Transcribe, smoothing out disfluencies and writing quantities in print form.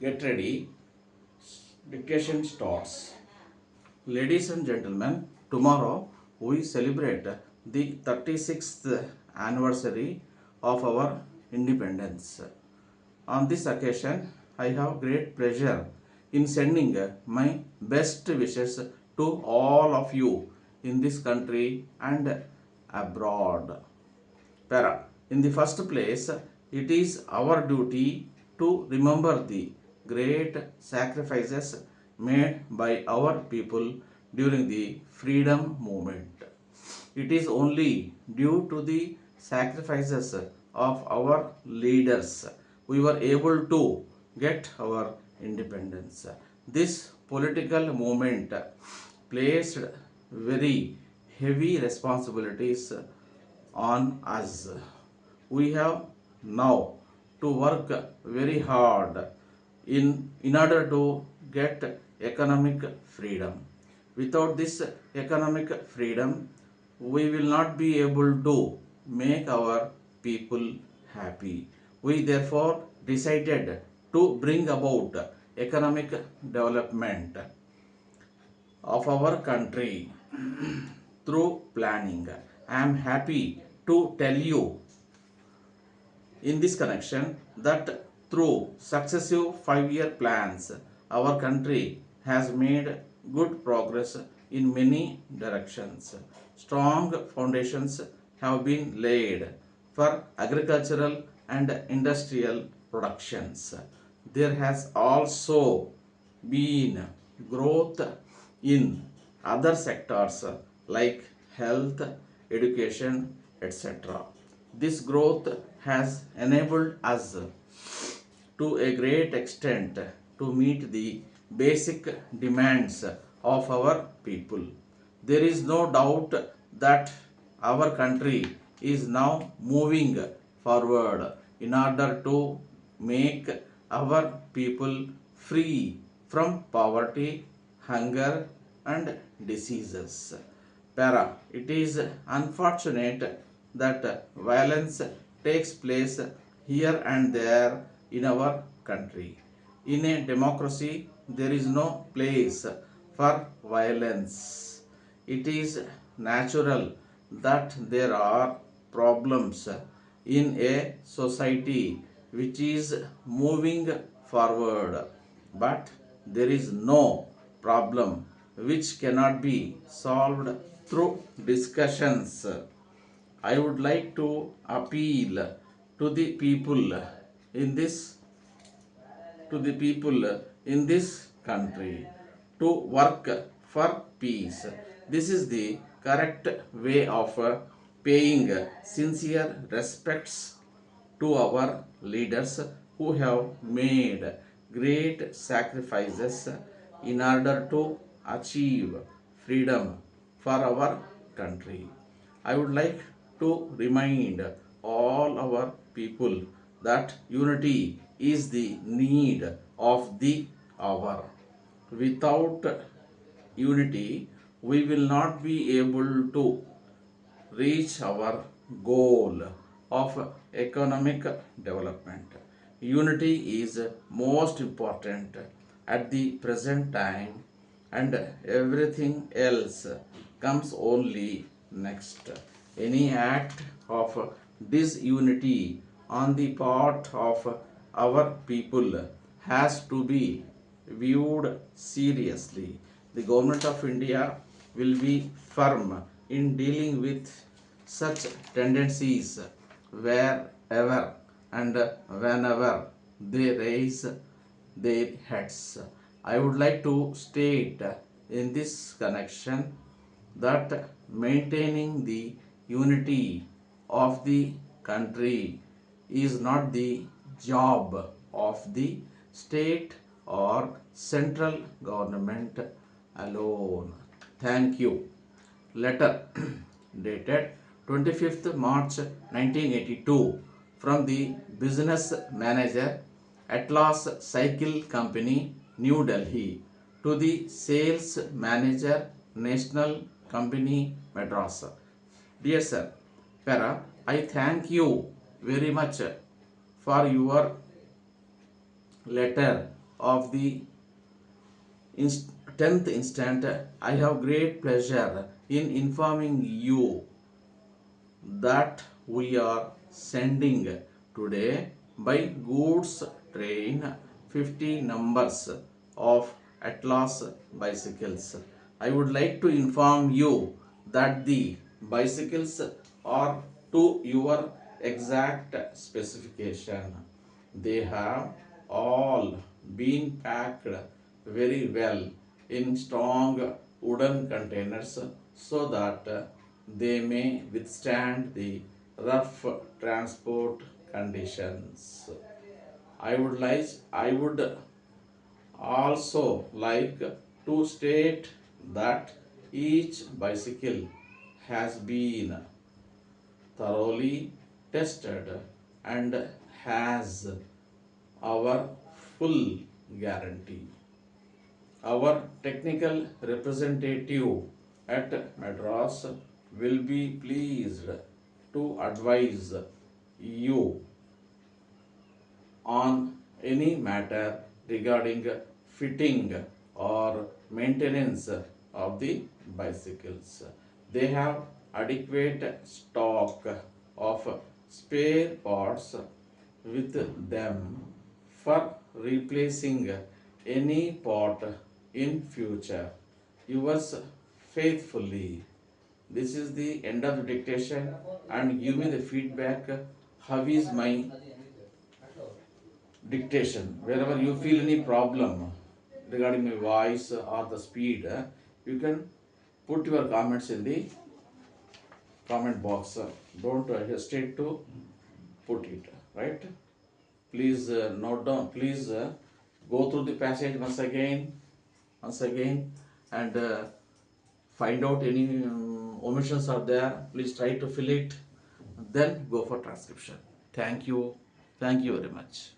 Get ready. Dictation starts. Ladies and gentlemen, tomorrow we celebrate the 36th anniversary of our independence. On this occasion, I have great pleasure in sending my best wishes to all of you in this country and abroad. Para. In the first place, it is our duty to remember the great sacrifices made by our people during the freedom movement. It is only due to the sacrifices of our leaders we were able to get our independence. This political movement placed very heavy responsibilities on us. We have now to work very hard in order to get economic freedom. Without this economic freedom, we will not be able to make our people happy. We therefore decided to bring about economic development of our country through planning. I am happy to tell you in this connection that through successive 5-year plans, our country has made good progress in many directions. Strong foundations have been laid for agricultural and industrial productions. There has also been growth in other sectors like health, education, etc. This growth has enabled us to a great extent to meet the basic demands of our people. There is no doubt that our country is now moving forward in order to make our people free from poverty, hunger, and diseases. Para, it is unfortunate that violence takes place here and there in our country. In a democracy, there is no place for violence. It is natural that there are problems in a society which is moving forward, but there is no problem which cannot be solved through discussions. I would like to appeal to the people in this in this country to work for peace. This is the correct way of paying sincere respects to our leaders who have made great sacrifices in order to achieve freedom for our country. I would like to remind all our people that unity is the need of the hour. Without unity, we will not be able to reach our goal of economic development. Unity is most important at the present time, and everything else comes only next. Any act of disunity on the part of our people has to be viewed seriously. The government of India will be firm in dealing with such tendencies wherever and whenever they raise their heads. I would like to state in this connection that maintaining the unity of the country is not the job of the state or central government alone. Thank you. Letter dated 25th March 1982 from the business manager Atlas Cycle Company, New Delhi, to the sales manager National Company, Madras. Dear sir, Para, I thank you very much for your letter of the 10th instant, I have great pleasure in informing you that we are sending today by goods train 50 numbers of Atlas bicycles. I would like to inform you that the bicycles are to your exact specification. They have all been packed very well in strong wooden containers so that they may withstand the rough transport conditions. I would also like to state that each bicycle has been thoroughly tested and has our full guarantee. Our technical representative at Madras will be pleased to advise you on any matter regarding fitting or maintenance of the bicycles. They have adequate stock of spare parts with them for replacing any part in future. Yours faithfully. This is the end of the dictation, and give me the feedback. How is my dictation? Wherever you feel any problem regarding my voice or the speed, you can put your comments in the comment box. Don't hesitate to put it, right? Please note down, please go through the passage once again, and find out any omissions are there. Please try to fill it, then go for transcription. Thank you very much.